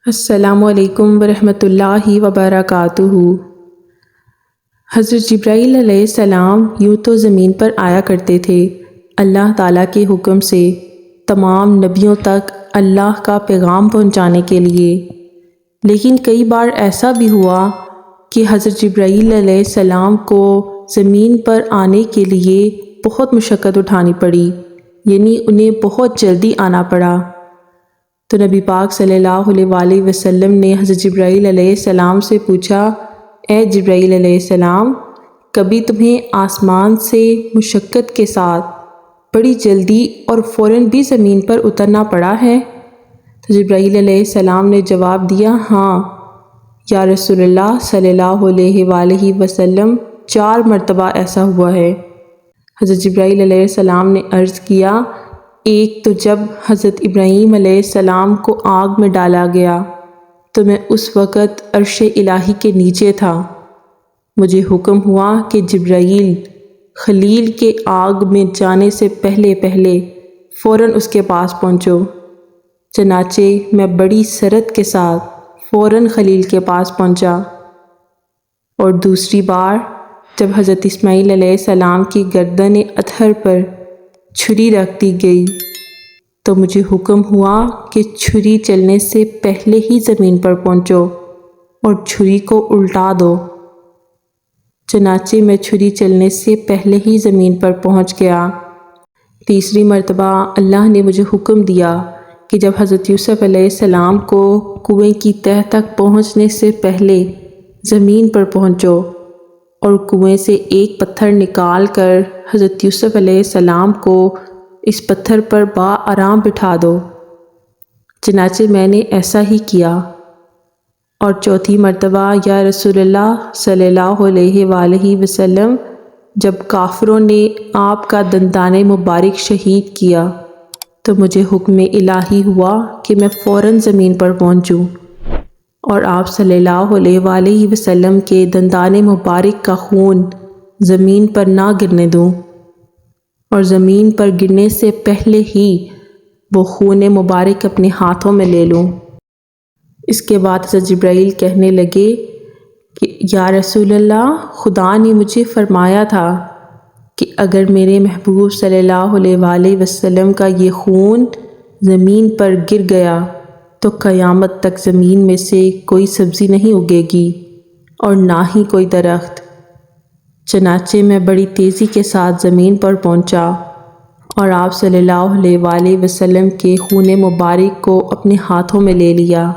السلام علیکم ورحمۃ اللہ وبرکاتہ۔ حضرت جبرائیل علیہ السلام یوں تو زمین پر آیا کرتے تھے اللہ تعالیٰ کے حکم سے تمام نبیوں تک اللہ کا پیغام پہنچانے کے لیے، لیکن کئی بار ایسا بھی ہوا کہ حضرت جبرائیل علیہ السلام کو زمین پر آنے کے لیے بہت مشقت اٹھانی پڑی، یعنی انہیں بہت جلدی آنا پڑا۔ تو نبی پاک صلی اللہ علیہ وآلہ وسلم نے حضرت جبرائیل علیہ السلام سے پوچھا، اے جبرائیل علیہ السلام، کبھی تمہیں آسمان سے مشقت کے ساتھ بڑی جلدی اور فوراً بھی زمین پر اترنا پڑا ہے؟ تو جبرائیل علیہ السلام نے جواب دیا، ہاں یا رسول اللہ صلی اللہ علیہ وآلہ وسلم، 4 مرتبہ ایسا ہوا ہے۔ حضرت جبرائیل علیہ السلام نے عرض کیا، ایک تو جب حضرت ابراہیم علیہ السلام کو آگ میں ڈالا گیا تو میں اس وقت عرش الہی کے نیچے تھا، مجھے حکم ہوا کہ جبرائیل خلیل کے آگ میں جانے سے پہلے فوراً اس کے پاس پہنچو۔ چنانچہ میں بڑی سرعت کے ساتھ فوراً خلیل کے پاس پہنچا۔ اور دوسری بار جب حضرت اسماعیل علیہ السلام کی گردن اطہر پر چھری رکھ دی گئی تو مجھے حکم ہوا کہ چھری چلنے سے پہلے ہی زمین پر پہنچو اور چھری کو الٹا دو۔ چنانچہ میں چھری چلنے سے پہلے ہی زمین پر پہنچ گیا۔ تیسری مرتبہ اللہ نے مجھے حکم دیا کہ جب حضرت یوسف علیہ السلام کو کنویں کی تہہ تک پہنچنے سے پہلے زمین پر پہنچو اور کنویں سے ایک پتھر نکال کر حضرت یوسف علیہ السلام کو اس پتھر پر بآرام بٹھا دو۔ چنانچہ میں نے ایسا ہی کیا۔ اور چوتھی مرتبہ یا رسول اللہ صلی اللہ علیہ وآلہ وسلم، جب کافروں نے آپ کا دندان مبارک شہید کیا تو مجھے حکم الہی ہوا کہ میں فوراً زمین پر پہنچوں اور آپ صلی اللہ علیہ وآلہ وسلم کے دندان مبارک کا خون زمین پر نہ گرنے دوں، اور زمین پر گرنے سے پہلے ہی وہ خون مبارک اپنے ہاتھوں میں لے لوں۔ اس کے بعد حضرت جبرائیل کہنے لگے کہ یا رسول اللہ، خدا نے مجھے فرمایا تھا کہ اگر میرے محبوب صلی اللہ علیہ وآلہ وسلم کا یہ خون زمین پر گر گیا تو قیامت تک زمین میں سے کوئی سبزی نہیں اگے گی اور نہ ہی کوئی درخت۔ چنانچہ میں بڑی تیزی کے ساتھ زمین پر پہنچا اور آپ صلی اللہ علیہ وآلہ وسلم کے خون مبارک کو اپنے ہاتھوں میں لے لیا۔